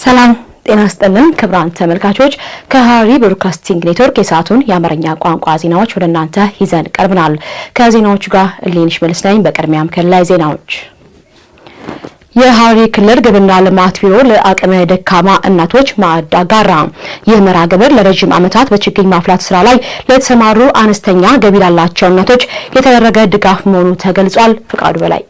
ሰላም ጤና ይስጥልን ክቡራን ተመልካቾች ከሐረሪ ብሮድካስቲንግ ኔትወርክ የሰዓቱን የአማርኛ ቋንቋ ዜናዎች ወደ እናንተ ይዘን ቀርበናል። ከዜናዎቹ ጋር እሊንሽ መልስ ነኝ። በቅድሚያም ክልላዊ ዜናዎች። የሐረሪ ክልል ግብርና ልማት ቢሮ ለአቅመ ደካማ እናቶች ማዕድ አጋራ። ይህ መርሃ ግብር ለረጅም ዓመታት በችግኝ ማፍላት ስራ ላይ ለተሰማሩ አነስተኛ ገቢ ላላቸው እናቶች የተደረገ ድጋፍ መሆኑ ተገልጿል። ፍቃዱ በላይ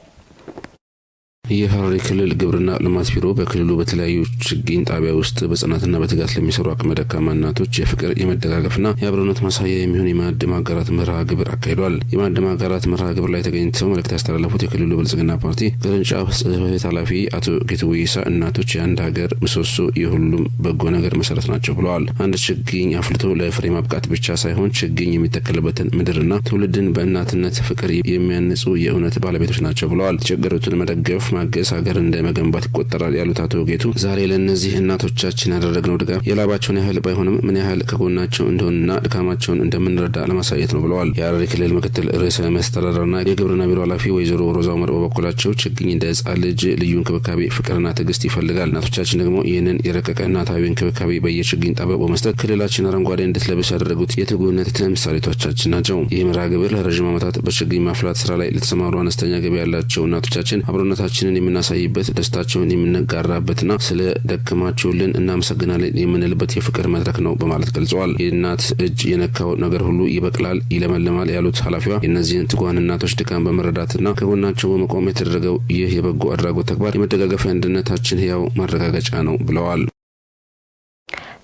የሐረሪ ክልል ግብርና ልማት ቢሮ በክልሉ በተለያዩ ችግኝ ጣቢያ ውስጥ በጽናትና በትጋት ለሚሰሩ አቅመ ደካማ እናቶች የፍቅር የመደጋገፍና የአብሮነት ማሳያ የሚሆን የማዕድ ማጋራት መርሃ ግብር አካሂዷል። የማዕድ ማጋራት መርሃ ግብር ላይ ተገኝተው መልእክት ያስተላለፉት የክልሉ ብልጽግና ፓርቲ ቅርንጫፍ ጽሕፈት ቤት ኃላፊ አቶ ጌቱ ወይሳ እናቶች የአንድ ሀገር ምሰሶ የሁሉም በጎ ነገር መሰረት ናቸው ብለዋል። አንድ ችግኝ አፍልቶ ለፍሬ ማብቃት ብቻ ሳይሆን ችግኝ የሚተከልበትን ምድርና ትውልድን በእናትነት ፍቅር የሚያንጹ የእውነት ባለቤቶች ናቸው ብለዋል። የተቸገሩትን መደገፍ ማገዝ ሀገር እንደ መገንባት ይቆጠራል ያሉት አቶ ጌቱ ዛሬ ለነዚህ እናቶቻችን ያደረግነው ድጋፍ የላባቸውን ያህል ባይሆንም ምን ያህል ከጎናቸው እንደሆነና ድካማቸውን እንደምንረዳ ለማሳየት ነው ብለዋል። የሐረሪ ክልል ምክትል ርዕሰ መስተዳድርና የግብርና ቢሮ ኃላፊ ወይዘሮ ሮዛ ኡመር በበኩላቸው ችግኝ እንደ ሕፃን ልጅ ልዩ እንክብካቤ፣ ፍቅርና ትዕግስት ይፈልጋል። እናቶቻችን ደግሞ ይህንን የረቀቀ እናታዊ እንክብካቤ በየችግኝ ጣቢያው በመስጠት ክልላችን አረንጓዴ እንድትለብስ ያደረጉት የትጉህነት ተምሳሌቶቻችን ናቸው። ይህ መርሃ ግብር ለረዥም ዓመታት በችግኝ ማፍላት ስራ ላይ ለተሰማሩ አነስተኛ ገቢ ያላቸው እናቶቻችን አብሮነታችን የምናሳይበት ደስታቸውን የምንጋራበትና ስለ ደከማችሁልን እናመሰግናለን የምንልበት የፍቅር መድረክ ነው በማለት ገልጸዋል። የእናት እጅ የነካው ነገር ሁሉ ይበቅላል፣ ይለመልማል ያሉት ኃላፊዋ የእነዚህን ትጉሃን እናቶች ድካም በመረዳትና ከጎናቸው በመቆም የተደረገው ይህ የበጎ አድራጎት ተግባር የመደጋገፍ አንድነታችን ህያው ማረጋገጫ ነው ብለዋል።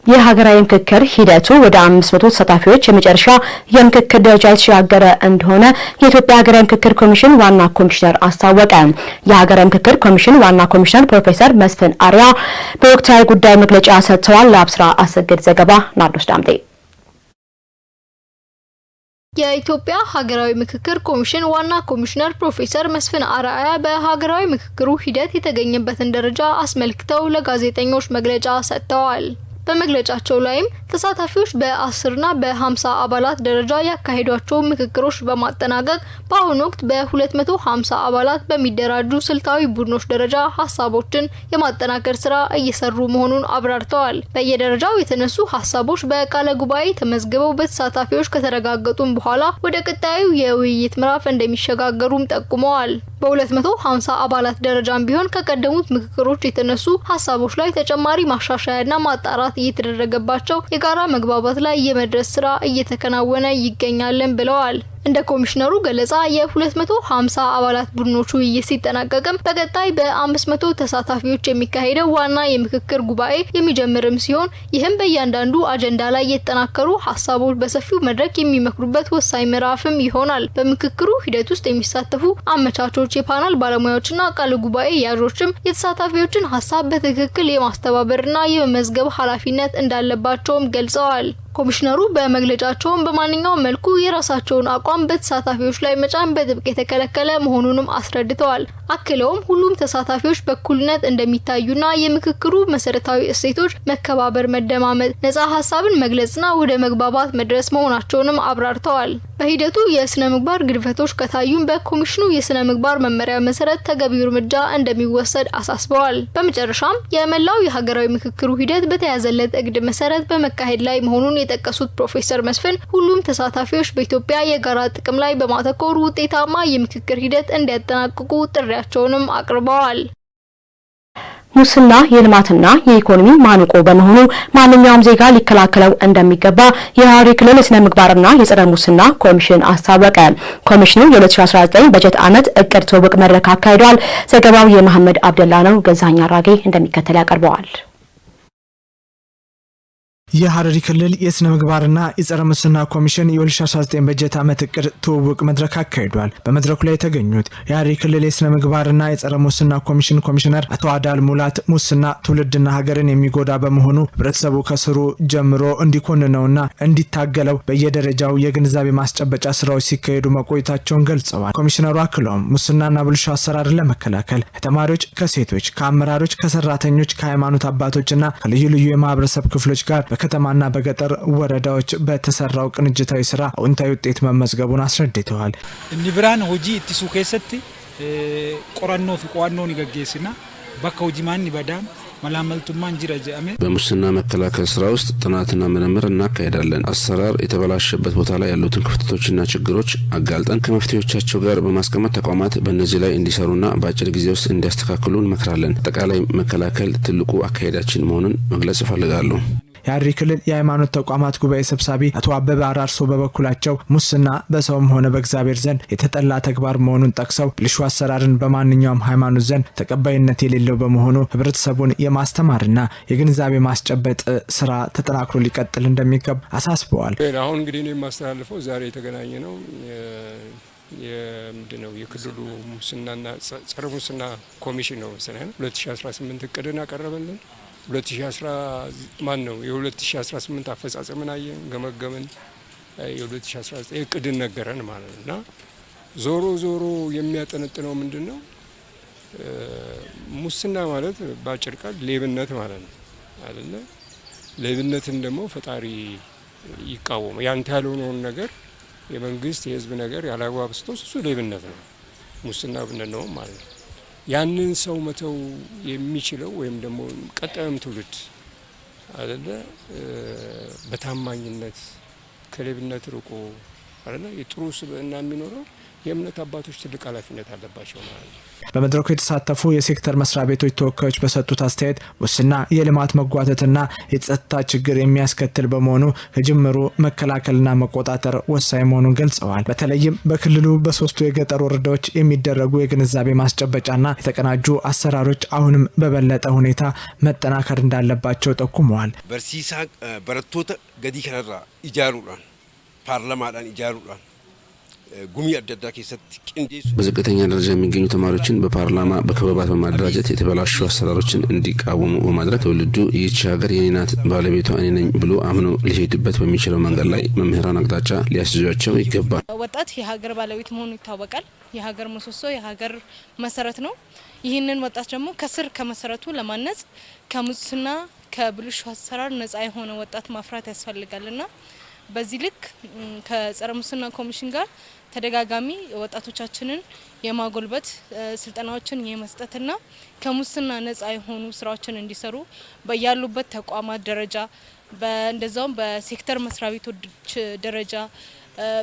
የሀገራዊ ምክክር ሂደቱ ወደ 500 ተሳታፊዎች የመጨረሻ የምክክር ደረጃ የተሻገረ እንደሆነ የኢትዮጵያ ሀገራዊ ምክክር ኮሚሽን ዋና ኮሚሽነር አስታወቀ። የሀገራዊ ምክክር ኮሚሽን ዋና ኮሚሽነር ፕሮፌሰር መስፍን አርአያ በወቅታዊ ጉዳይ መግለጫ ሰጥተዋል። ለአብስራ አሰግድ ዘገባ ናርዶስ ዳምጤ። የኢትዮጵያ ሀገራዊ ምክክር ኮሚሽን ዋና ኮሚሽነር ፕሮፌሰር መስፍን አርአያ በሀገራዊ ምክክሩ ሂደት የተገኘበትን ደረጃ አስመልክተው ለጋዜጠኞች መግለጫ ሰጥተዋል። በመግለጫቸው ላይም ተሳታፊዎች በ10ና በ50 አባላት ደረጃ ያካሄዷቸው ምክክሮች በማጠናቀቅ በአሁኑ ወቅት በ250 አባላት በሚደራጁ ስልታዊ ቡድኖች ደረጃ ሀሳቦችን የማጠናከር ስራ እየሰሩ መሆኑን አብራርተዋል። በየደረጃው የተነሱ ሀሳቦች በቃለ ጉባኤ ተመዝግበው በተሳታፊዎች ከተረጋገጡም በኋላ ወደ ቀጣዩ የውይይት ምዕራፍ እንደሚሸጋገሩም ጠቁመዋል። በ250 አባላት ደረጃም ቢሆን ከቀደሙት ምክክሮች የተነሱ ሀሳቦች ላይ ተጨማሪ ማሻሻያና ማጣራት እየተደረገባቸው የጋራ መግባባት ላይ የመድረስ ስራ እየተከናወነ ይገኛልን ብለዋል። እንደ ኮሚሽነሩ ገለጻ የ250 አባላት ቡድኖች ውይይት ሲጠናቀቅም በቀጣይ በ500 ተሳታፊዎች የሚካሄደው ዋና የምክክር ጉባኤ የሚጀምርም ሲሆን ይህም በእያንዳንዱ አጀንዳ ላይ የተጠናከሩ ሀሳቦች በሰፊው መድረክ የሚመክሩበት ወሳኝ ምዕራፍም ይሆናል። በምክክሩ ሂደት ውስጥ የሚሳተፉ አመቻቾች፣ የፓናል ባለሙያዎችና ቃለ ጉባኤ ያዦችም የተሳታፊዎችን ሀሳብ በትክክል የማስተባበርና የመመዝገብ ኃላፊነት እንዳለባቸውም ገልጸዋል። ኮሚሽነሩ በመግለጫቸውም በማንኛውም መልኩ የራሳቸውን አቋም በተሳታፊዎች ላይ መጫን በጥብቅ የተከለከለ መሆኑንም አስረድተዋል። አክለውም ሁሉም ተሳታፊዎች በእኩልነት እንደሚታዩና የምክክሩ መሰረታዊ እሴቶች መከባበር፣ መደማመጥ፣ ነጻ ሀሳብን መግለጽና ወደ መግባባት መድረስ መሆናቸውንም አብራርተዋል። በሂደቱ የስነ ምግባር ግድፈቶች ከታዩም በኮሚሽኑ የስነ ምግባር መመሪያ መሰረት ተገቢው እርምጃ እንደሚወሰድ አሳስበዋል። በመጨረሻም የመላው የሀገራዊ ምክክሩ ሂደት በተያዘለት እቅድ መሰረት በመካሄድ ላይ መሆኑን የጠቀሱት ፕሮፌሰር መስፍን ሁሉም ተሳታፊዎች በኢትዮጵያ የጋራ ጥቅም ላይ በማተኮር ውጤታማ የምክክር ሂደት እንዲያጠናቅቁ ጥሪያቸውንም አቅርበዋል። ሙስና የልማትና የኢኮኖሚ ማነቆ በመሆኑ ማንኛውም ዜጋ ሊከላከለው እንደሚገባ የሐረሪ ክልል የስነ ምግባርና የጸረ ሙስና ኮሚሽን አስታወቀ። ኮሚሽኑ የ2019 በጀት ዓመት እቅድ ትውውቅ መድረክ አካሂዷል። ዘገባው የመሐመድ አብደላ ነው። ገዛኛ አራጌ እንደሚከተል ያቀርበዋል። የሐረሪ ክልል የስነ ምግባርና የጸረ ሙስና ኮሚሽን የ2019 በጀት ዓመት እቅድ ትውውቅ መድረክ አካሂዷል። በመድረኩ ላይ የተገኙት የሐረሪ ክልል የስነ ምግባርና የጸረ ሙስና ኮሚሽን ኮሚሽነር አቶ አዳል ሙላት ሙስና ትውልድና ሀገርን የሚጎዳ በመሆኑ ህብረተሰቡ ከስሩ ጀምሮ እንዲኮንነውና እንዲታገለው በየደረጃው የግንዛቤ ማስጨበጫ ስራዎች ሲካሄዱ መቆየታቸውን ገልጸዋል። ኮሚሽነሩ አክለውም ሙስናና ብልሹ አሰራርን ለመከላከል ከተማሪዎች፣ ከሴቶች፣ ከአመራሮች፣ ከሰራተኞች፣ ከሃይማኖት አባቶችና ከልዩ ልዩ የማህበረሰብ ክፍሎች ጋር በከተማና በገጠር ወረዳዎች በተሰራው ቅንጅታዊ ስራ አዎንታዊ ውጤት መመዝገቡን አስረድተዋል። ንብራን ሆጂ ኢትሱ ከሰቲ ቆራኖ ፊ ቋኖን ይገገስና በከ ሆጂ ማን ይበዳም በሙስና መከላከል ስራ ውስጥ ጥናትና ምርምር እናካሄዳለን። አሰራር የተበላሸበት ቦታ ላይ ያሉትን ክፍተቶችና ችግሮች አጋልጠን ከመፍትሄዎቻቸው ጋር በማስቀመጥ ተቋማት በእነዚህ ላይ እንዲሰሩና በአጭር ጊዜ ውስጥ እንዲያስተካክሉ እንመክራለን። አጠቃላይ መከላከል ትልቁ አካሄዳችን መሆኑን መግለጽ እፈልጋለሁ። የሐረሪ ክልል የሃይማኖት ተቋማት ጉባኤ ሰብሳቢ አቶ አበበ አራርሶ በበኩላቸው ሙስና በሰውም ሆነ በእግዚአብሔር ዘንድ የተጠላ ተግባር መሆኑን ጠቅሰው ብልሹ አሰራርን በማንኛውም ሃይማኖት ዘንድ ተቀባይነት የሌለው በመሆኑ ህብረተሰቡን የማስተማርና የግንዛቤ ማስጨበጥ ስራ ተጠናክሮ ሊቀጥል እንደሚገባ አሳስበዋል። አሁን እንግዲህ እኔ የማስተላልፈው ዛሬ የተገናኘ ነው የምንድነው የክልሉ ሙስናና ጸረ ሙስና ኮሚሽን ነው መሰለኝ 2018 እቅድን አቀረበልን። 2018 አፈጻጸምን አየን፣ ገመገምን። የ2019 እቅድን ነገረን ማለት ነውና ዞሮ የሚያጠነጥነው ምንድነው ሙስና ማለት በአጭር ቃል ሌብነት ማለት ነው አይደለ? ሌብነትን ደግሞ ፈጣሪ ይቃወማል። ያንተ ያልሆነውን ነገር የመንግስት የህዝብ ነገር ያላግባብ ስትወስድ እሱ ሌብነት ነው፣ ሙስና ብንነው ማለት ነው። ያንን ሰው መተው የሚችለው ወይም ደግሞ ቀጣዩም ትውልድ አይደለ በታማኝነት ከሌብነት ርቆ አይደለ የጥሩ ስብዕና የሚኖረው የእምነት አባቶች ትልቅ ኃላፊነት አለባቸው ማለት ነው። በመድረኩ የተሳተፉ የሴክተር መስሪያ ቤቶች ተወካዮች በሰጡት አስተያየት ሙስና የልማት መጓተትና የጸጥታ ችግር የሚያስከትል በመሆኑ ከጅምሩ መከላከልና መቆጣጠር ወሳኝ መሆኑን ገልጸዋል። በተለይም በክልሉ በሶስቱ የገጠር ወረዳዎች የሚደረጉ የግንዛቤ ማስጨበጫና የተቀናጁ አሰራሮች አሁንም በበለጠ ሁኔታ መጠናከር እንዳለባቸው ጠቁመዋል። በርሲሳ በረቶተ ገዲ ከነራ ኢጃሩላን ፓርላማዳን ኢጃሩላን በዝቅተኛ ደረጃ የሚገኙ ተማሪዎችን በፓርላማ በክበባት በማደራጀት የተበላሹ አሰራሮችን እንዲቃወሙ በማድረግ ትውልዱ ይህች ሀገር የኔ ናት፣ ባለቤቷ እኔ ነኝ ብሎ አምኖ ሊሄድበት በሚችለው መንገድ ላይ መምህራን አቅጣጫ ሊያስይዟቸው ይገባል። ወጣት የሀገር ባለቤት መሆኑ ይታወቃል። የሀገር ምሰሶ፣ የሀገር መሰረት ነው። ይህንን ወጣት ደግሞ ከስር ከመሰረቱ ለማነጽ ከሙስና ከብልሹ አሰራር ነጻ የሆነ ወጣት ማፍራት ያስፈልጋልና በዚህ ልክ ከጸረ ሙስና ኮሚሽን ጋር ተደጋጋሚ ወጣቶቻችንን የማጎልበት ስልጠናዎችን የመስጠትና ከሙስና ነጻ የሆኑ ስራዎችን እንዲሰሩ በያሉበት ተቋማት ደረጃ እንደዛውም በሴክተር መስሪያ ቤቶች ደረጃ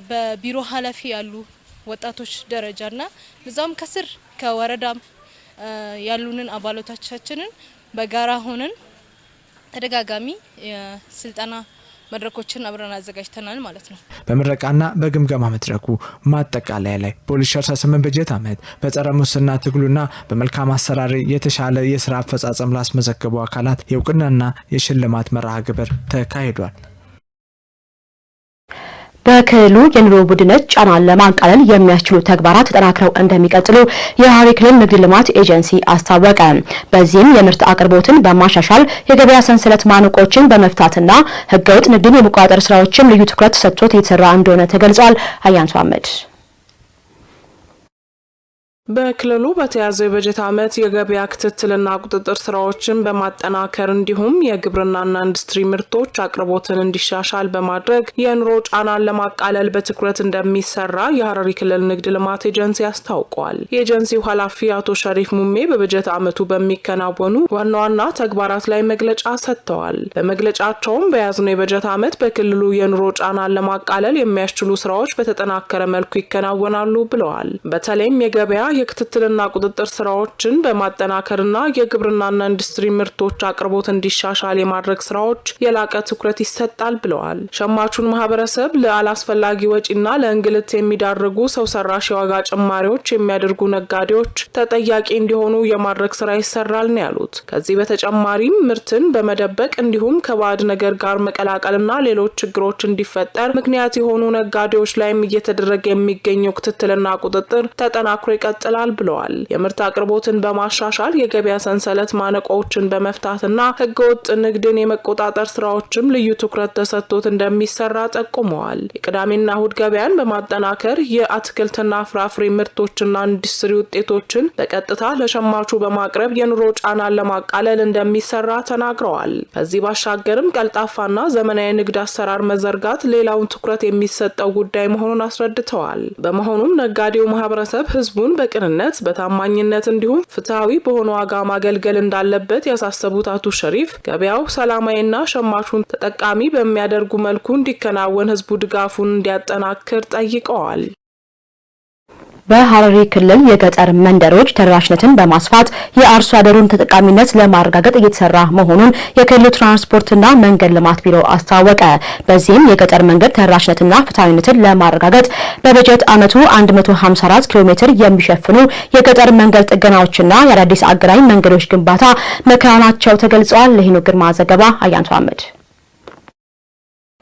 በቢሮ ኃላፊ ያሉ ወጣቶች ደረጃና ለዛም ከስር ከወረዳም ያሉንን አባላቶቻችንን በጋራ ሆነን ተደጋጋሚ ስልጠና መድረኮችን አብረን አዘጋጅተናል ማለት ነው። በምረቃና በግምገማ መድረኩ ማጠቃለያ ላይ በ2018 በጀት ዓመት በጸረ ሙስና ትግሉና በመልካም አሰራር የተሻለ የስራ አፈጻጸም ላስመዘገቡ አካላት የእውቅናና የሽልማት መርሃ ግብር ተካሂዷል። በክልሉ የኑሮ ውድነት ጫናን ለማቃለል የሚያስችሉ ተግባራት ተጠናክረው እንደሚቀጥሉ የሐረሪ ክልል ንግድ ልማት ኤጀንሲ አስታወቀ። በዚህም የምርት አቅርቦትን በማሻሻል የገበያ ሰንሰለት ማነቆችን በመፍታትና ህገወጥ ንግድን የመቆጣጠር ስራዎችም ልዩ ትኩረት ተሰጥቶት እየተሰራ እንደሆነ ተገልጿል። አያንቱ አህመድ በክልሉ በተያዘው የበጀት ዓመት የገበያ ክትትልና ቁጥጥር ስራዎችን በማጠናከር እንዲሁም የግብርናና ኢንዱስትሪ ምርቶች አቅርቦትን እንዲሻሻል በማድረግ የኑሮ ጫናን ለማቃለል በትኩረት እንደሚሰራ የሐረሪ ክልል ንግድ ልማት ኤጀንሲ አስታውቋል። የኤጀንሲው ኃላፊ አቶ ሸሪፍ ሙሜ በበጀት ዓመቱ በሚከናወኑ ዋና ዋና ተግባራት ላይ መግለጫ ሰጥተዋል። በመግለጫቸውም በያዝነው የበጀት ዓመት በክልሉ የኑሮ ጫናን ለማቃለል የሚያስችሉ ስራዎች በተጠናከረ መልኩ ይከናወናሉ ብለዋል። በተለይም የገበያ የክትትልና ቁጥጥር ስራዎችን በማጠናከርና የግብርናና ኢንዱስትሪ ምርቶች አቅርቦት እንዲሻሻል የማድረግ ስራዎች የላቀ ትኩረት ይሰጣል ብለዋል። ሸማቹን ማህበረሰብ ለአላስፈላጊ ወጪና ለእንግልት የሚዳርጉ ሰው ሰራሽ የዋጋ ጭማሪዎች የሚያደርጉ ነጋዴዎች ተጠያቂ እንዲሆኑ የማድረግ ስራ ይሰራል ነው ያሉት። ከዚህ በተጨማሪም ምርትን በመደበቅ እንዲሁም ከባዕድ ነገር ጋር መቀላቀልና ሌሎች ችግሮች እንዲፈጠር ምክንያት የሆኑ ነጋዴዎች ላይም እየተደረገ የሚገኘው ክትትልና ቁጥጥር ተጠናክሮ ይቀጥላል ብለዋል። የምርት አቅርቦትን በማሻሻል የገበያ ሰንሰለት ማነቆችን በመፍታትና ህገወጥ ንግድን የመቆጣጠር ስራዎችም ልዩ ትኩረት ተሰጥቶት እንደሚሰራ ጠቁመዋል። የቅዳሜና እሁድ ገበያን በማጠናከር የአትክልትና ፍራፍሬ ምርቶችና ኢንዱስትሪ ውጤቶችን በቀጥታ ለሸማቹ በማቅረብ የኑሮ ጫናን ለማቃለል እንደሚሰራ ተናግረዋል። ከዚህ ባሻገርም ቀልጣፋና ዘመናዊ ንግድ አሰራር መዘርጋት ሌላውን ትኩረት የሚሰጠው ጉዳይ መሆኑን አስረድተዋል። በመሆኑም ነጋዴው ማህበረሰብ ህዝቡን በቅንነት በታማኝነት እንዲሁም ፍትሃዊ በሆነ ዋጋ ማገልገል እንዳለበት ያሳሰቡት አቶ ሸሪፍ ገበያው ሰላማዊና ሸማቹን ተጠቃሚ በሚያደርጉ መልኩ እንዲከናወን ህዝቡ ድጋፉን እንዲያጠናክር ጠይቀዋል። በሐረሪ ክልል የገጠር መንደሮች ተደራሽነትን በማስፋት የአርሶ አደሩን ተጠቃሚነት ለማረጋገጥ እየተሰራ መሆኑን የክልሉ ትራንስፖርትና መንገድ ልማት ቢሮ አስታወቀ። በዚህም የገጠር መንገድ ተደራሽነትና ፍትሃዊነትን ለማረጋገጥ በበጀት ዓመቱ 154 ኪሎ ሜትር የሚሸፍኑ የገጠር መንገድ ጥገናዎችና የአዳዲስ አገናኝ መንገዶች ግንባታ መከናወናቸው ተገልጿል። ለሄኖ ግርማ ዘገባ አያንቱ አህመድ።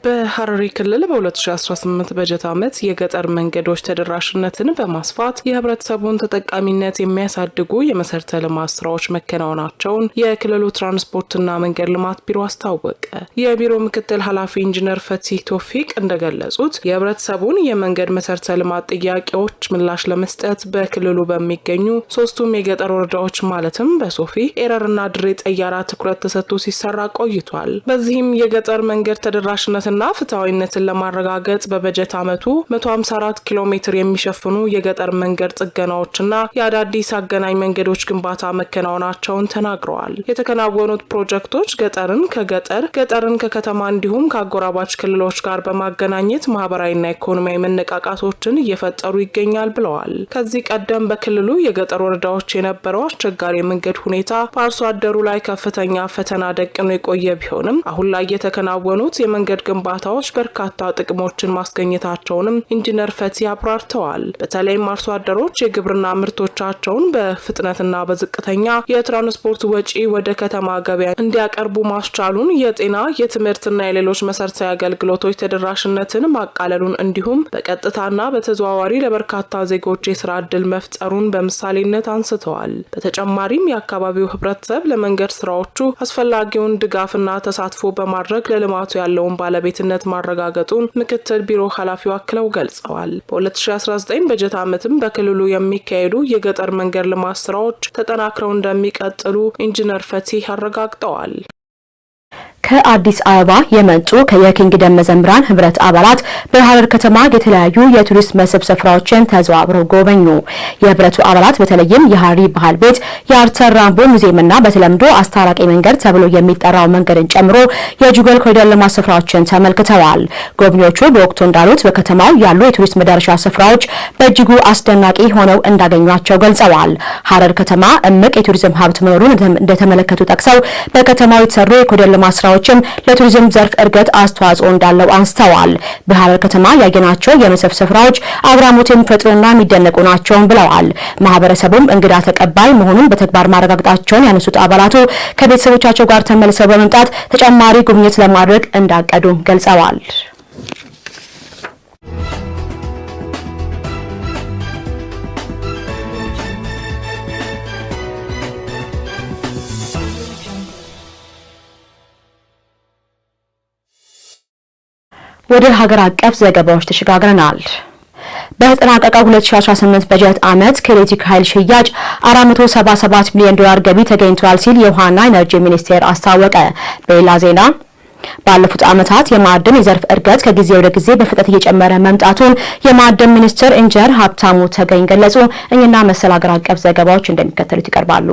በሐረሪ ክልል በ2018 በጀት ዓመት የገጠር መንገዶች ተደራሽነትን በማስፋት የህብረተሰቡን ተጠቃሚነት የሚያሳድጉ የመሰረተ ልማት ስራዎች መከናወናቸውን የክልሉ ትራንስፖርትና መንገድ ልማት ቢሮ አስታወቀ። የቢሮ ምክትል ኃላፊ ኢንጂነር ፈቲህ ቶፊቅ እንደገለጹት የህብረተሰቡን የመንገድ መሰረተ ልማት ጥያቄዎች ምላሽ ለመስጠት በክልሉ በሚገኙ ሶስቱም የገጠር ወረዳዎች ማለትም በሶፊ፣ ኤረርና ድሬ ጠያራ ትኩረት ተሰጥቶ ሲሰራ ቆይቷል። በዚህም የገጠር መንገድ ተደራሽነት እና ፍትሃዊነትን ለማረጋገጥ በበጀት ዓመቱ 154 ኪሎ ሜትር የሚሸፍኑ የገጠር መንገድ ጥገናዎችና የአዳዲስ አገናኝ መንገዶች ግንባታ መከናወናቸውን ተናግረዋል። የተከናወኑት ፕሮጀክቶች ገጠርን ከገጠር ገጠርን ከከተማ እንዲሁም ከአጎራባች ክልሎች ጋር በማገናኘት ማህበራዊና ኢኮኖሚያዊ መነቃቃቶችን እየፈጠሩ ይገኛል ብለዋል። ከዚህ ቀደም በክልሉ የገጠር ወረዳዎች የነበረው አስቸጋሪ የመንገድ ሁኔታ በአርሶ አደሩ ላይ ከፍተኛ ፈተና ደቅኖ የቆየ ቢሆንም አሁን ላይ የተከናወኑት የመንገድ ግንባታዎች በርካታ ጥቅሞችን ማስገኘታቸውንም ኢንጂነር ፈቲ አብራርተዋል። በተለይም አርሶ አደሮች የግብርና ምርቶቻቸውን በፍጥነትና በዝቅተኛ የትራንስፖርት ወጪ ወደ ከተማ ገበያ እንዲያቀርቡ ማስቻሉን፣ የጤና የትምህርትና የሌሎች መሰረታዊ አገልግሎቶች ተደራሽነትን ማቃለሉን እንዲሁም በቀጥታና በተዘዋዋሪ ለበርካታ ዜጎች የስራ ዕድል መፍጠሩን በምሳሌነት አንስተዋል። በተጨማሪም የአካባቢው ህብረተሰብ ለመንገድ ስራዎቹ አስፈላጊውን ድጋፍና ተሳትፎ በማድረግ ለልማቱ ያለውን ባለቤትነት ማረጋገጡን ምክትል ቢሮ ኃላፊው አክለው ገልጸዋል። በ2019 በጀት ዓመትም በክልሉ የሚካሄዱ የገጠር መንገድ ልማት ስራዎች ተጠናክረው እንደሚቀጥሉ ኢንጂነር ፈቲህ አረጋግጠዋል። ከአዲስ አበባ የመጡ የኪንግደም መዘምራን ህብረት አባላት በሐረር ከተማ የተለያዩ የቱሪስት መስህብ ስፍራዎችን ተዘዋውረው ጎበኙ። የህብረቱ አባላት በተለይም የሐረሪ ባህል ቤት፣ የአርተር ራምቦ ሙዚየምና በተለምዶ አስታራቂ መንገድ ተብሎ የሚጠራው መንገድን ጨምሮ የጁገል ኮሪደር ልማት ስፍራዎችን ተመልክተዋል። ጎብኚዎቹ በወቅቱ እንዳሉት በከተማው ያሉ የቱሪስት መዳረሻ ስፍራዎች በእጅጉ አስደናቂ ሆነው እንዳገኟቸው ገልጸዋል። ሐረር ከተማ እምቅ የቱሪዝም ሀብት መኖሩን እንደተመለከቱ ጠቅሰው በከተማው የተሰሩ የኮሪደር ልማት ስራዎችም ለቱሪዝም ዘርፍ እድገት አስተዋጽኦ እንዳለው አንስተዋል። በሐረር ከተማ ያገናቸው የመስህብ ስፍራዎች አግራሞት የሚፈጥሩና የሚደነቁ ናቸው ብለዋል። ማህበረሰቡም እንግዳ ተቀባይ መሆኑን በተግባር ማረጋገጣቸውን ያነሱት አባላቱ ከቤተሰቦቻቸው ጋር ተመልሰው በመምጣት ተጨማሪ ጉብኝት ለማድረግ እንዳቀዱ ገልጸዋል። ወደ ሀገር አቀፍ ዘገባዎች ተሸጋግረናል። በተጠናቀቀው 2018 በጀት ዓመት ከኤሌክትሪክ ኃይል ሽያጭ 477 ሚሊዮን ዶላር ገቢ ተገኝቷል ሲል የውሃና ኢነርጂ ሚኒስቴር አስታወቀ። በሌላ ዜና ባለፉት ዓመታት የማዕድን የዘርፍ እድገት ከጊዜ ወደ ጊዜ በፍጥነት እየጨመረ መምጣቱን የማዕድን ሚኒስትር ኢንጂነር ሀብታሙ ተገኝ ገለጹ። እኚህና መሰል ሀገር አቀፍ ዘገባዎች እንደሚከተሉት ይቀርባሉ።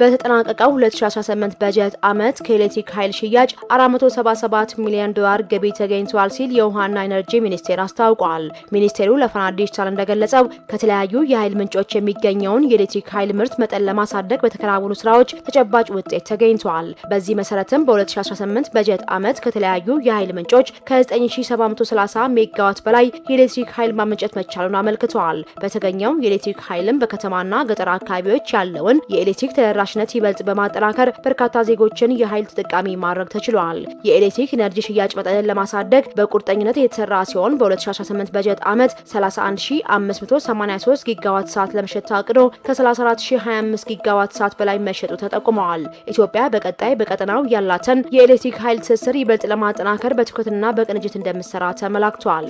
በተጠናቀቀው 2018 በጀት ዓመት ከኤሌክትሪክ ኃይል ሽያጭ 477 ሚሊዮን ዶላር ገቢ ተገኝቷል ሲል የውሃና ኢነርጂ ሚኒስቴር አስታውቋል። ሚኒስቴሩ ለፋና ዲጂታል እንደገለጸው ከተለያዩ የኃይል ምንጮች የሚገኘውን የኤሌክትሪክ ኃይል ምርት መጠን ለማሳደግ በተከናወኑ ስራዎች ተጨባጭ ውጤት ተገኝቷል። በዚህ መሰረትም በ2018 በጀት ዓመት ከተለያዩ የኃይል ምንጮች ከ9730 ሜጋዋት በላይ የኤሌክትሪክ ኃይል ማመንጨት መቻሉን አመልክተዋል። በተገኘው የኤሌክትሪክ ኃይልም በከተማና ገጠር አካባቢዎች ያለውን የኤሌክትሪክ ተደራሽነት ይበልጥ በማጠናከር በርካታ ዜጎችን የኃይል ተጠቃሚ ማድረግ ተችሏል። የኤሌክትሪክ ኢነርጂ ሽያጭ መጠንን ለማሳደግ በቁርጠኝነት የተሰራ ሲሆን በ2018 በጀት ዓመት 31583 ጊጋዋት ሰዓት ለመሸጥ ታቅዶ ከ34025 ጊጋዋት ሰዓት በላይ መሸጡ ተጠቁመዋል። ኢትዮጵያ በቀጣይ በቀጠናው ያላትን የኤሌክትሪክ ኃይል ትስስር ይበልጥ ለማጠናከር በትኩረትና በቅንጅት እንደምትሰራ ተመላክቷል።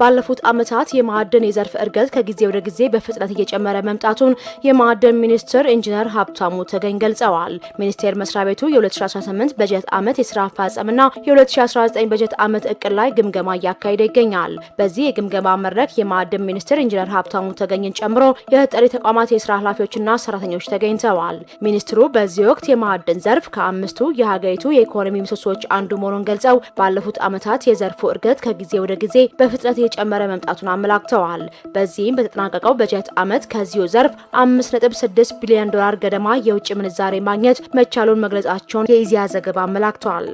ባለፉት ዓመታት የማዕድን የዘርፍ እድገት ከጊዜ ወደ ጊዜ በፍጥነት እየጨመረ መምጣቱን የማዕድን ሚኒስትር ኢንጂነር ሀብታሙ ተገኝ ገልጸዋል። ሚኒስቴር መስሪያ ቤቱ የ2018 በጀት ዓመት የስራ አፈጻጸምና የ2019 በጀት ዓመት እቅድ ላይ ግምገማ እያካሄደ ይገኛል። በዚህ የግምገማ መድረክ የማዕድን ሚኒስትር ኢንጂነር ሀብታሙ ተገኝን ጨምሮ የተጠሪ ተቋማት የስራ ኃላፊዎችና ሰራተኞች ተገኝተዋል። ሚኒስትሩ በዚህ ወቅት የማዕድን ዘርፍ ከአምስቱ የሀገሪቱ የኢኮኖሚ ምሰሶች አንዱ መሆኑን ገልጸው ባለፉት ዓመታት የዘርፉ እድገት ከጊዜ ወደ ጊዜ በፍጥነት እየጨመረ መምጣቱን አመላክተዋል። በዚህም በተጠናቀቀው በጀት ዓመት ከዚሁ ዘርፍ 5.6 ቢሊዮን ዶላር ገደማ የውጭ ምንዛሬ ማግኘት መቻሉን መግለጻቸውን የኢዜአ ዘገባ አመላክቷል።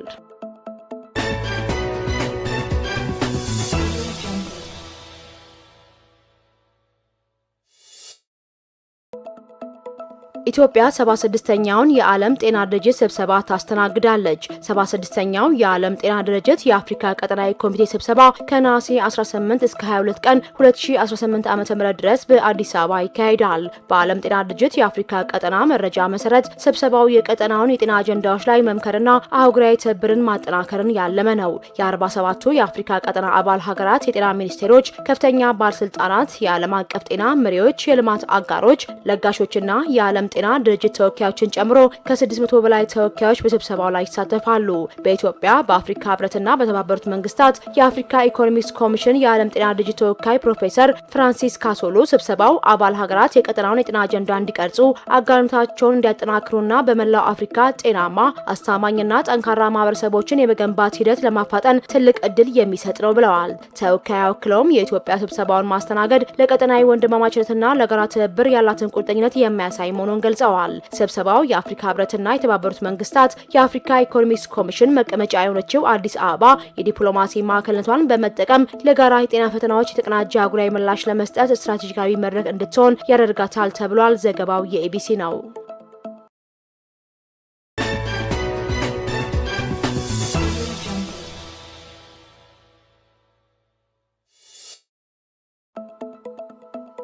ኢትዮጵያ 76ኛውን የዓለም ጤና ድርጅት ስብሰባ ታስተናግዳለች። 76ኛው የዓለም ጤና ድርጅት የአፍሪካ ቀጠናዊ ኮሚቴ ስብሰባ ከነሐሴ 18 እስከ 22 ቀን 2018 ዓ.ም ድረስ በአዲስ አበባ ይካሄዳል። በዓለም ጤና ድርጅት የአፍሪካ ቀጠና መረጃ መሰረት ስብሰባው የቀጠናውን የጤና አጀንዳዎች ላይ መምከርና አህጉራዊ ትብብርን ማጠናከርን ያለመ ነው። የ47ቱ የአፍሪካ ቀጠና አባል ሀገራት የጤና ሚኒስቴሮች፣ ከፍተኛ ባለስልጣናት፣ የዓለም አቀፍ ጤና መሪዎች፣ የልማት አጋሮች፣ ለጋሾችና የዓለም ጤና ድርጅት ተወካዮችን ጨምሮ ከ600 በላይ ተወካዮች በስብሰባው ላይ ይሳተፋሉ። በኢትዮጵያ በአፍሪካ ህብረትና በተባበሩት መንግስታት የአፍሪካ ኢኮኖሚክስ ኮሚሽን የዓለም ጤና ድርጅት ተወካይ ፕሮፌሰር ፍራንሲስ ካሶሎ ስብሰባው አባል ሀገራት የቀጠናውን የጤና አጀንዳ እንዲቀርጹ አጋርነታቸውን እንዲያጠናክሩና በመላው አፍሪካ ጤናማ አስተማማኝና ጠንካራ ማህበረሰቦችን የመገንባት ሂደት ለማፋጠን ትልቅ እድል የሚሰጥ ነው ብለዋል። ተወካዩ አክለውም የኢትዮጵያ ስብሰባውን ማስተናገድ ለቀጠናዊ ወንድማማችነትና ለጋራ ትብብር ያላትን ቁርጠኝነት የሚያሳይ መሆኑን ገልጸዋል። ስብሰባው የአፍሪካ ህብረትና የተባበሩት መንግስታት የአፍሪካ ኢኮኖሚክስ ኮሚሽን መቀመጫ የሆነችው አዲስ አበባ የዲፕሎማሲ ማዕከልነቷን በመጠቀም ለጋራ የጤና ፈተናዎች የተቀናጀ አህጉራዊ ምላሽ ለመስጠት ስትራቴጂካዊ መድረክ እንድትሆን ያደርጋታል ተብሏል። ዘገባው የኢቢሲ ነው።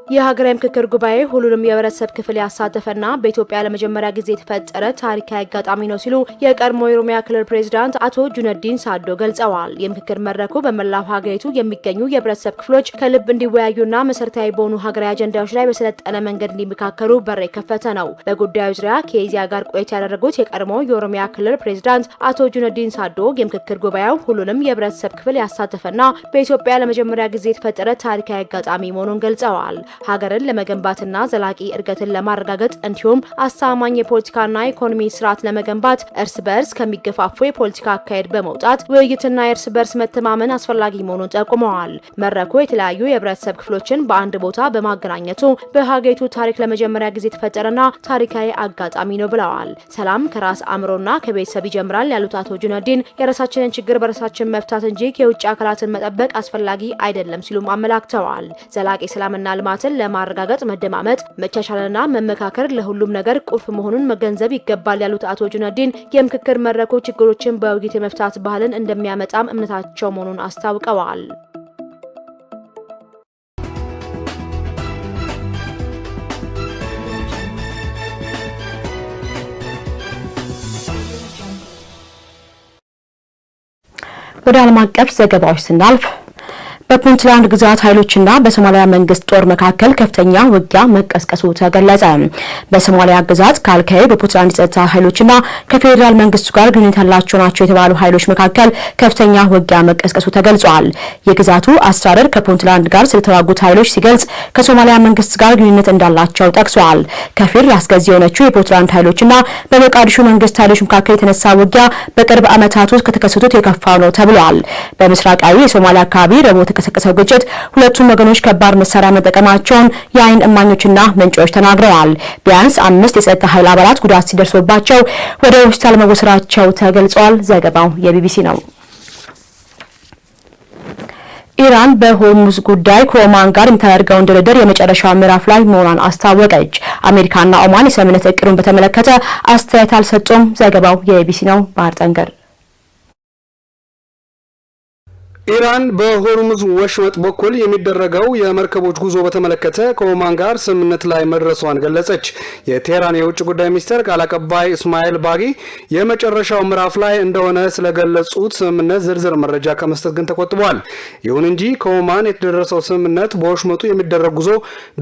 የሀገራዊ ምክክር ጉባኤ ሁሉንም የህብረተሰብ ክፍል ያሳተፈና በኢትዮጵያ ለመጀመሪያ ጊዜ የተፈጠረ ታሪካዊ አጋጣሚ ነው ሲሉ የቀድሞ የኦሮሚያ ክልል ፕሬዝዳንት አቶ ጁነዲን ሳዶ ገልጸዋል። የምክክር መድረኩ በመላው ሀገሪቱ የሚገኙ የህብረተሰብ ክፍሎች ከልብ እንዲወያዩና መሰረታዊ በሆኑ ሀገራዊ አጀንዳዎች ላይ በሰለጠነ መንገድ እንዲመካከሩ በር የከፈተ ነው። በጉዳዩ ዙሪያ ከኢዜአ ጋር ቆይታ ያደረጉት የቀድሞ የኦሮሚያ ክልል ፕሬዝዳንት አቶ ጁነዲን ሳዶ የምክክር ጉባኤው ሁሉንም የህብረተሰብ ክፍል ያሳተፈና በኢትዮጵያ ለመጀመሪያ ጊዜ የተፈጠረ ታሪካዊ አጋጣሚ መሆኑን ገልጸዋል። ሀገርን ለመገንባትና ዘላቂ እድገትን ለማረጋገጥ እንዲሁም አስተማማኝ የፖለቲካና ኢኮኖሚ ስርዓት ለመገንባት እርስ በርስ ከሚገፋፉ የፖለቲካ አካሄድ በመውጣት ውይይትና የእርስ በርስ መተማመን አስፈላጊ መሆኑን ጠቁመዋል። መድረኩ የተለያዩ የህብረተሰብ ክፍሎችን በአንድ ቦታ በማገናኘቱ በሀገሪቱ ታሪክ ለመጀመሪያ ጊዜ የተፈጠረና ታሪካዊ አጋጣሚ ነው ብለዋል። ሰላም ከራስ አእምሮና ከቤተሰብ ይጀምራል ያሉት አቶ ጁነዲን የራሳችንን ችግር በራሳችን መፍታት እንጂ የውጭ አካላትን መጠበቅ አስፈላጊ አይደለም ሲሉም አመላክተዋል። ዘላቂ ሰላምና ልማትን ለማረጋገጥ መደማመጥ፣ መቻቻልና መመካከር ለሁሉም ነገር ቁልፍ መሆኑን መገንዘብ ይገባል ያሉት አቶ ጁነዲን የምክክር መድረኩ ችግሮችን በውይይት የመፍታት ባህልን እንደሚያመጣም እምነታቸው መሆኑን አስታውቀዋል። ወደ ዓለም አቀፍ ዘገባዎች ስናልፍ በፑንትላንድ ግዛት ኃይሎችና በሶማሊያ መንግስት ጦር መካከል ከፍተኛ ውጊያ መቀስቀሱ ተገለጸ። በሶማሊያ ግዛት ካልካይ በፑንትላንድ ጸጥታ ኃይሎችና ከፌዴራል መንግስቱ ጋር ግንኙነት ያላቸው ናቸው የተባሉ ኃይሎች መካከል ከፍተኛ ውጊያ መቀስቀሱ ተገልጿል። የግዛቱ አስተዳደር ከፑንትላንድ ጋር ስለተዋጉት ኃይሎች ሲገልጽ ከሶማሊያ መንግስት ጋር ግንኙነት እንዳላቸው ጠቅሷል። ከፊል አስገዚ የሆነችው የፑንትላንድ ኃይሎችና በሞቃዲሾ መንግስት ኃይሎች መካከል የተነሳ ውጊያ በቅርብ ዓመታት ውስጥ ከተከሰቱት የከፋው ነው ተብሏል። በምስራቃዊ የሶማሊያ አካባቢ ረቡዕ የተቀሰቀሰው ግጭት ሁለቱም ወገኖች ከባድ መሳሪያ መጠቀማቸውን የአይን እማኞችና ምንጮች ተናግረዋል። ቢያንስ 5 የጸጥታ ኃይል አባላት ጉዳት ሲደርሶባቸው ወደ ሆስፒታል መወሰዳቸው ተገልጿል። ዘገባው የቢቢሲ ነው። ኢራን በሆርሙዝ ጉዳይ ከኦማን ጋር የምታደርገውን ድርድር የመጨረሻ ምዕራፍ ላይ መሆኗን አስታወቀች። አሜሪካና ኦማን የስምምነት እቅዱን በተመለከተ አስተያየት አልሰጡም። ዘገባው የቢቢሲ ነው። ባህር ጠንገር ኢራን በሆርሙዝ ወሽመጥ በኩል የሚደረገው የመርከቦች ጉዞ በተመለከተ ከኦማን ጋር ስምምነት ላይ መድረሷን ገለጸች። የቴህራን የውጭ ጉዳይ ሚኒስቴር ቃል አቀባይ እስማኤል ባጊ የመጨረሻው ምዕራፍ ላይ እንደሆነ ስለገለጹት ስምምነት ዝርዝር መረጃ ከመስጠት ግን ተቆጥበዋል። ይሁን እንጂ ከኦማን የተደረሰው ስምምነት በወሽመጡ የሚደረግ ጉዞ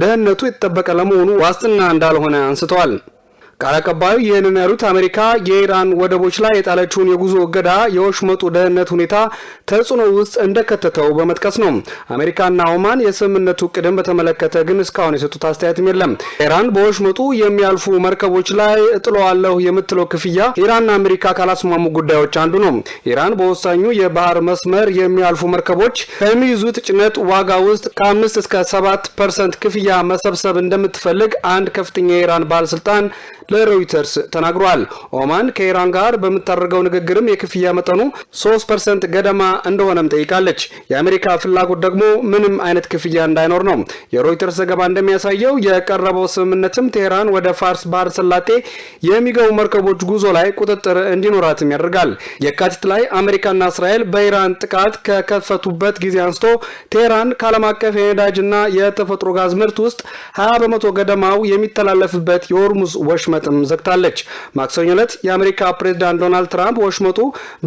ደህንነቱ የተጠበቀ ለመሆኑ ዋስትና እንዳልሆነ አንስተዋል። ቃል አቀባዩ ይህንን ያሉት አሜሪካ የኢራን ወደቦች ላይ የጣለችውን የጉዞ እገዳ የወሽመጡ ደህንነት ሁኔታ ተጽዕኖ ውስጥ እንደከተተው በመጥቀስ ነው። አሜሪካና ኦማን የስምምነቱ ቅድም በተመለከተ ግን እስካሁን የሰጡት አስተያየትም የለም። ኢራን በወሽመጡ የሚያልፉ መርከቦች ላይ እጥለዋለሁ የምትለው ክፍያ ኢራንና አሜሪካ ካላስማሙ ጉዳዮች አንዱ ነው። ኢራን በወሳኙ የባህር መስመር የሚያልፉ መርከቦች ከሚይዙት ጭነት ዋጋ ውስጥ ከ5 እስከ 7% ክፍያ መሰብሰብ እንደምትፈልግ አንድ ከፍተኛ የኢራን ባለስልጣን ለሮይተርስ ተናግሯል። ኦማን ከኢራን ጋር በምታደርገው ንግግርም የክፍያ መጠኑ 3% ገደማ እንደሆነም ጠይቃለች። የአሜሪካ ፍላጎት ደግሞ ምንም አይነት ክፍያ እንዳይኖር ነው። የሮይተርስ ዘገባ እንደሚያሳየው የቀረበው ስምምነትም ቴህራን ወደ ፋርስ ባህረ ሰላጤ የሚገቡ መርከቦች ጉዞ ላይ ቁጥጥር እንዲኖራትም ያደርጋል። የካቲት ላይ አሜሪካና እስራኤል በኢራን ጥቃት ከከፈቱበት ጊዜ አንስቶ ቴህራን ከዓለም አቀፍ የነዳጅና የተፈጥሮ ጋዝ ምርት ውስጥ 20% ገደማው የሚተላለፍበት የሆርሙዝ ወሽመጥ ዘግታለች። ማክሰኞ ዕለት የአሜሪካ ፕሬዝዳንት ዶናልድ ትራምፕ ወሽመጡ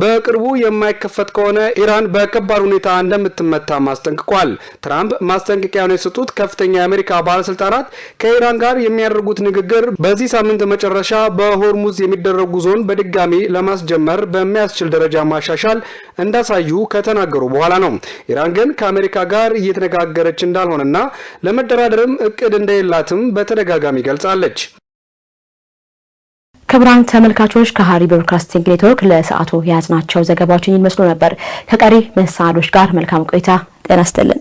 በቅርቡ የማይከፈት ከሆነ ኢራን በከባድ ሁኔታ እንደምትመታ ማስጠንቅቋል። ትራምፕ ማስጠንቀቂያውን የሰጡት ከፍተኛ የአሜሪካ ባለስልጣናት ከኢራን ጋር የሚያደርጉት ንግግር በዚህ ሳምንት መጨረሻ በሆርሙዝ የሚደረግ ጉዞን በድጋሚ ለማስጀመር በሚያስችል ደረጃ ማሻሻል እንዳሳዩ ከተናገሩ በኋላ ነው። ኢራን ግን ከአሜሪካ ጋር እየተነጋገረች እንዳልሆነና ለመደራደርም እቅድ እንደሌላትም በተደጋጋሚ ገልጻለች። ክቡራን ተመልካቾች ከሐረሪ ብሮድካስቲንግ ኔትወርክ ለሰዓቱ የያዝናቸው ዘገባዎችን ይመስሉ ነበር። ከቀሪ መሰናዶች ጋር መልካም ቆይታ። ጤና ይስጥልን።